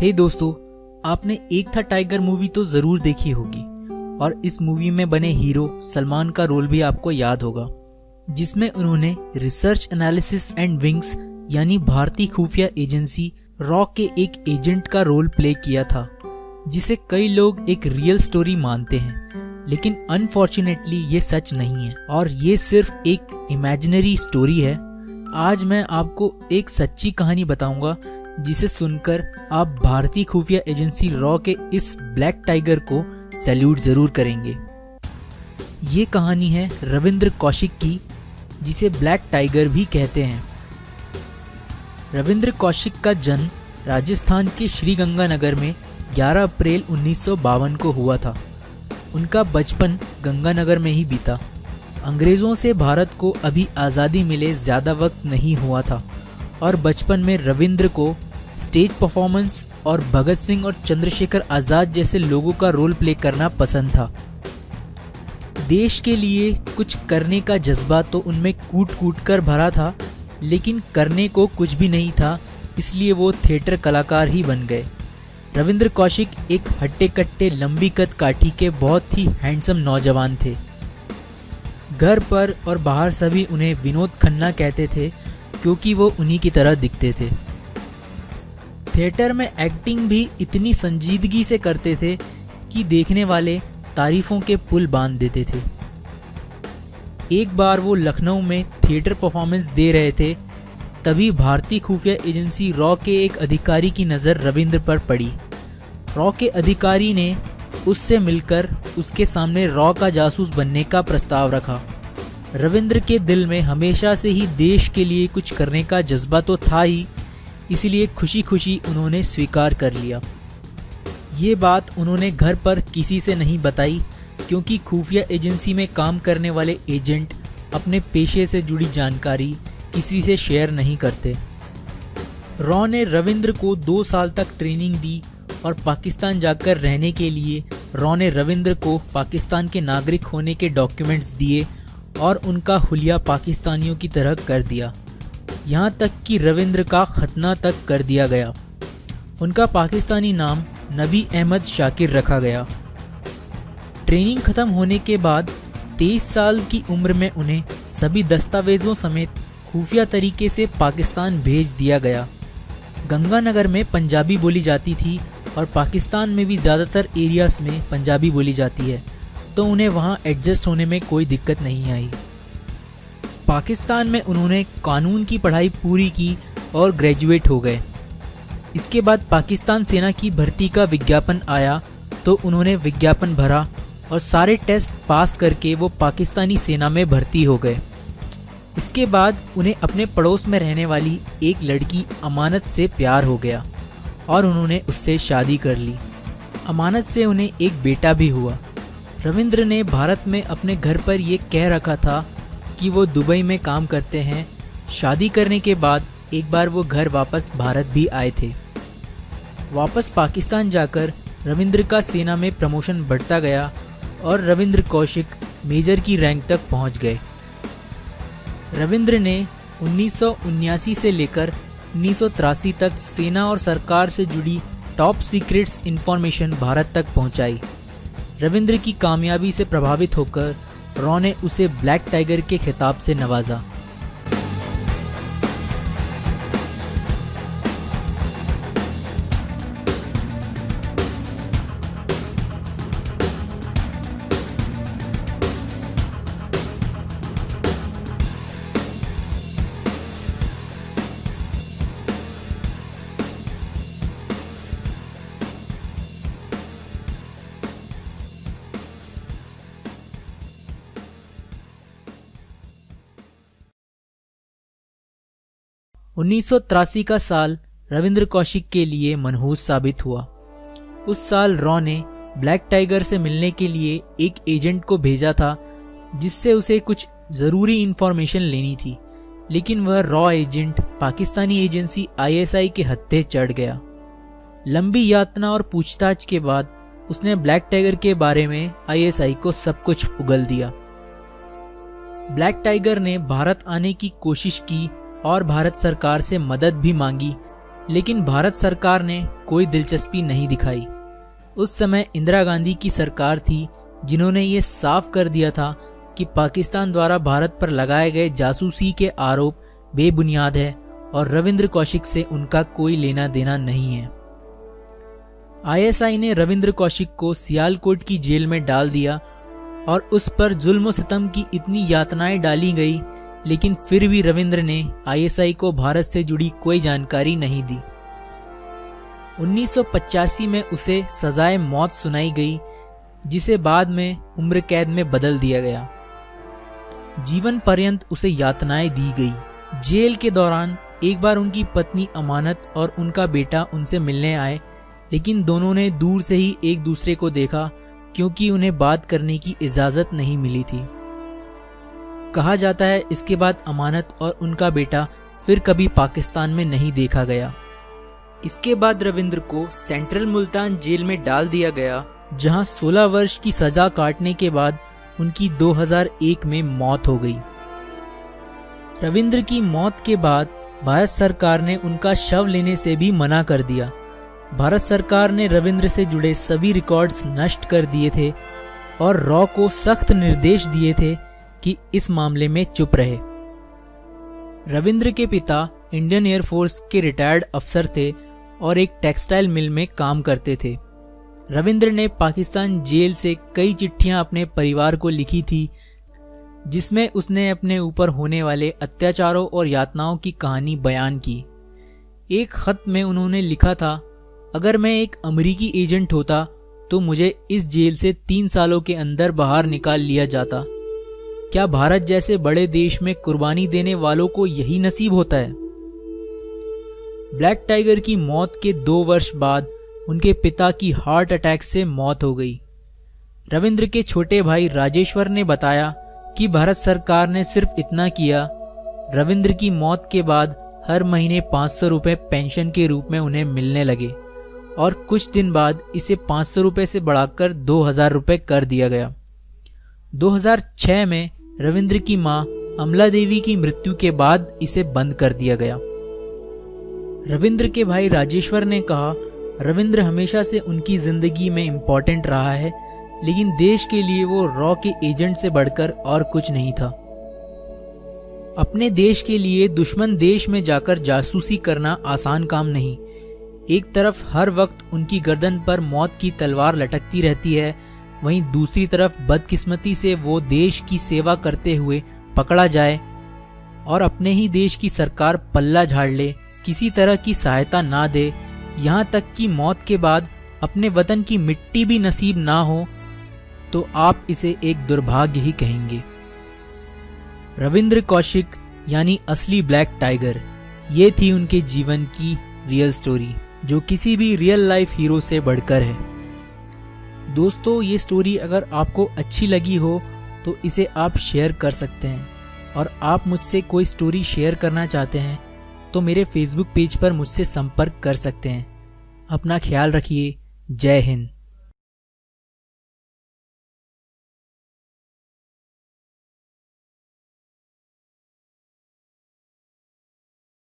हे दोस्तों, आपने एक था टाइगर मूवी तो जरूर देखी होगी और इस मूवी में बने हीरो सलमान का रोल भी आपको याद होगा, जिसमें उन्होंने रिसर्च एनालिसिस एंड विंग्स यानी भारतीय खुफिया एजेंसी रॉ के एक एजेंट का रोल प्ले किया था, जिसे कई लोग एक रियल स्टोरी मानते हैं, लेकिन अनफॉर्चुनेटली ये सच नहीं है और ये सिर्फ एक इमेजिनरी स्टोरी है। आज मैं आपको एक सच्ची कहानी बताऊंगा जिसे सुनकर आप भारतीय खुफिया एजेंसी रॉ के इस ब्लैक टाइगर को सैल्यूट जरूर करेंगे। ये कहानी है रविंद्र कौशिक की, जिसे ब्लैक टाइगर भी कहते हैं। रविंद्र कौशिक का जन्म राजस्थान के श्रीगंगानगर में 11 अप्रैल 1952 को हुआ था। उनका बचपन गंगानगर में ही बीता। अंग्रेज़ों से भारत को अभी आज़ादी मिले ज़्यादा वक्त नहीं हुआ था और बचपन में रविंद्र को स्टेज परफॉर्मेंस और भगत सिंह और चंद्रशेखर आज़ाद जैसे लोगों का रोल प्ले करना पसंद था। देश के लिए कुछ करने का जज्बा तो उनमें कूट कूट कर भरा था, लेकिन करने को कुछ भी नहीं था, इसलिए वो थिएटर कलाकार ही बन गए। रविंद्र कौशिक एक हट्टे कट्टे लंबी कद काठी के बहुत ही हैंडसम नौजवान थे। घर पर और बाहर सभी उन्हें विनोद खन्ना कहते थे, क्योंकि वो उन्हीं की तरह दिखते थे। थिएटर में एक्टिंग भी इतनी संजीदगी से करते थे कि देखने वाले तारीफों के पुल बांध देते थे। एक बार वो लखनऊ में थिएटर परफॉर्मेंस दे रहे थे, तभी भारतीय खुफिया एजेंसी रॉ के एक अधिकारी की नज़र रविंद्र पर पड़ी। रॉ के अधिकारी ने उससे मिलकर उसके सामने रॉ का जासूस बनने का प्रस्ताव रखा। रविंद्र के दिल में हमेशा से ही देश के लिए कुछ करने का जज्बा तो था ही, इसलिए खुशी खुशी उन्होंने स्वीकार कर लिया। ये बात उन्होंने घर पर किसी से नहीं बताई, क्योंकि खुफिया एजेंसी में काम करने वाले एजेंट अपने पेशे से जुड़ी जानकारी किसी से शेयर नहीं करते। रॉ ने रविंद्र को 2 साल तक ट्रेनिंग दी और पाकिस्तान जाकर रहने के लिए रॉ ने रविंद्र को पाकिस्तान के नागरिक होने के डॉक्यूमेंट्स दिए और उनका हुलिया पाकिस्तानियों की तरह कर दिया। यहाँ तक कि रविंद्र का खतना तक कर दिया गया। उनका पाकिस्तानी नाम नबी अहमद शाकिर रखा गया। ट्रेनिंग खत्म होने के बाद 23 साल की उम्र में उन्हें सभी दस्तावेजों समेत खुफिया तरीके से पाकिस्तान भेज दिया गया। गंगानगर में पंजाबी बोली जाती थी और पाकिस्तान में भी ज़्यादातर एरियाज में पंजाबी बोली जाती है, तो उन्हें वहाँ एडजस्ट होने में कोई दिक्कत नहीं आई। पाकिस्तान में उन्होंने कानून की पढ़ाई पूरी की और ग्रेजुएट हो गए। इसके बाद पाकिस्तान सेना की भर्ती का विज्ञापन आया, तो उन्होंने विज्ञापन भरा और सारे टेस्ट पास करके वो पाकिस्तानी सेना में भर्ती हो गए। इसके बाद उन्हें अपने पड़ोस में रहने वाली एक लड़की अमानत से प्यार हो गया और उन्होंने उससे शादी कर ली। अमानत से उन्हें एक बेटा भी हुआ। रविंद्र ने भारत में अपने घर पर ये कह रखा था कि वो दुबई में काम करते हैं। शादी करने के बाद एक बार वो घर वापस भारत भी आए थे। वापस पाकिस्तान जाकर रविंद्र का सेना में प्रमोशन बढ़ता गया और रविंद्र कौशिक मेजर की रैंक तक पहुंच गए। रविंद्र ने 1979 से लेकर 1983 तक सेना और सरकार से जुड़ी टॉप सीक्रेट्स इंफॉर्मेशन भारत तक पहुंचाई। रविंद्र की कामयाबी से प्रभावित होकर रॉ ने उसे ब्लैक टाइगर के खिताब से नवाजा। उन्नीस का साल रविंद्र कौशिक के लिए मनहूस साबित हुआ। उस साल रॉ ने ब्लैक टाइगर से मिलने के लिए एक एजेंट को भेजा था, जिससे उसे कुछ ज़रूरी इंफॉर्मेशन लेनी थी, लेकिन वह raw agent Pakistani agency ISI के हत्थे चढ़ गया। लंबी यातना और पूछताछ के बाद उसने ब्लैक टाइगर के बारे में ISI को सब कुछ उगल दिया। ब्लैक टाइगर ने भारत आने की कोशिश की और भारत सरकार से मदद भी मांगी, लेकिन भारत सरकार ने कोई दिलचस्पी नहीं दिखाई। उस समय इंदिरा गांधी की सरकार थी, जिन्होंने ये साफ कर दिया था कि पाकिस्तान द्वारा भारत पर लगाए गए जासूसी के आरोप बेबुनियाद है और रविंद्र कौशिक से उनका कोई लेना देना नहीं है। आईएसआई ने रविंद्र कौशिक को सियालकोट की जेल में डाल दिया और उस पर जुल्म सितम की इतनी यातनाएं डाली गई, लेकिन फिर भी रविंद्र ने आईएसआई को भारत से जुड़ी कोई जानकारी नहीं दी। 1985 में उसे सजाए मौत सुनाई गई, जिसे बाद में उम्र कैद में बदल दिया गया। जीवन पर्यंत उसे यातनाएं दी गई। जेल के दौरान एक बार उनकी पत्नी अमानत और उनका बेटा उनसे मिलने आए, लेकिन दोनों ने दूर से ही एक दूसरे को देखा क्योंकि उन्हें बात करने की इजाजत नहीं मिली थी। कहा जाता है इसके बाद अमानत और उनका बेटा फिर कभी पाकिस्तान में नहीं देखा गया। इसके बाद रविंद्र को सेंट्रल मुल्तान जेल में डाल दिया गया, जहां 16 वर्ष की सजा काटने के बाद उनकी 2001 में मौत हो गई। रविंद्र की मौत के बाद भारत सरकार ने उनका शव लेने से भी मना कर दिया। भारत सरकार ने रविंद्र से जुड़े सभी रिकॉर्ड्स नष्ट कर दिए थे और रॉ को सख्त निर्देश दिए थे कि इस मामले में चुप रहे। रविंद्र के पिता इंडियन एयरफोर्स के रिटायर्ड अफसर थे और एक टेक्सटाइल मिल में काम करते थे। रविंद्र ने पाकिस्तान जेल से कई चिट्ठियां अपने परिवार को लिखी थी, जिसमें उसने अपने ऊपर होने वाले अत्याचारों और यातनाओं की कहानी बयान की। एक खत में उन्होंने लिखा था, अगर मैं एक अमेरिकी एजेंट होता तो मुझे इस जेल से 3 सालों के अंदर बाहर निकाल लिया जाता। क्या भारत जैसे बड़े देश में कुर्बानी देने वालों को यही नसीब होता है? ब्लैक टाइगर की मौत के 2 वर्ष बाद उनके पिता की हार्ट अटैक से मौत हो गई। रविंद्र के छोटे भाई राजेश्वर ने बताया कि भारत सरकार ने सिर्फ इतना किया, रविंद्र की मौत के बाद हर महीने 500 रुपए पेंशन के रूप में उन्हें मिलने लगे और कुछ दिन बाद इसे 500 रुपए से बढ़ाकर 2000 रुपए कर दिया गया। 2006 में रविंद्र की मां अमला देवी की मृत्यु के बाद इसे बंद कर दिया गया। रविंद्र के भाई राजेश्वर ने कहा, रविंद्र हमेशा से उनकी जिंदगी में इम्पोर्टेंट रहा है, लेकिन देश के लिए वो रॉ के एजेंट से बढ़कर और कुछ नहीं था। अपने देश के लिए दुश्मन देश में जाकर जासूसी करना आसान काम नहीं। एक तरफ हर वक्त उनकी गर्दन पर मौत की तलवार लटकती रहती है, वहीं दूसरी तरफ बदकिस्मती से वो देश की सेवा करते हुए पकड़ा जाए और अपने ही देश की सरकार पल्ला झाड़ ले, किसी तरह की सहायता ना दे, यहाँ तक कि मौत के बाद अपने वतन की मिट्टी भी नसीब ना हो, तो आप इसे एक दुर्भाग्य ही कहेंगे। रविंद्र कौशिक यानी असली ब्लैक टाइगर, ये थी उनके जीवन की रियल स्टोरी, जो किसी भी रियल लाइफ हीरो से बढ़कर है। दोस्तों, ये स्टोरी अगर आपको अच्छी लगी हो तो इसे आप शेयर कर सकते हैं, और आप मुझसे कोई स्टोरी शेयर करना चाहते हैं तो मेरे फेसबुक पेज पर मुझसे संपर्क कर सकते हैं। अपना ख्याल रखिए। जय हिंद।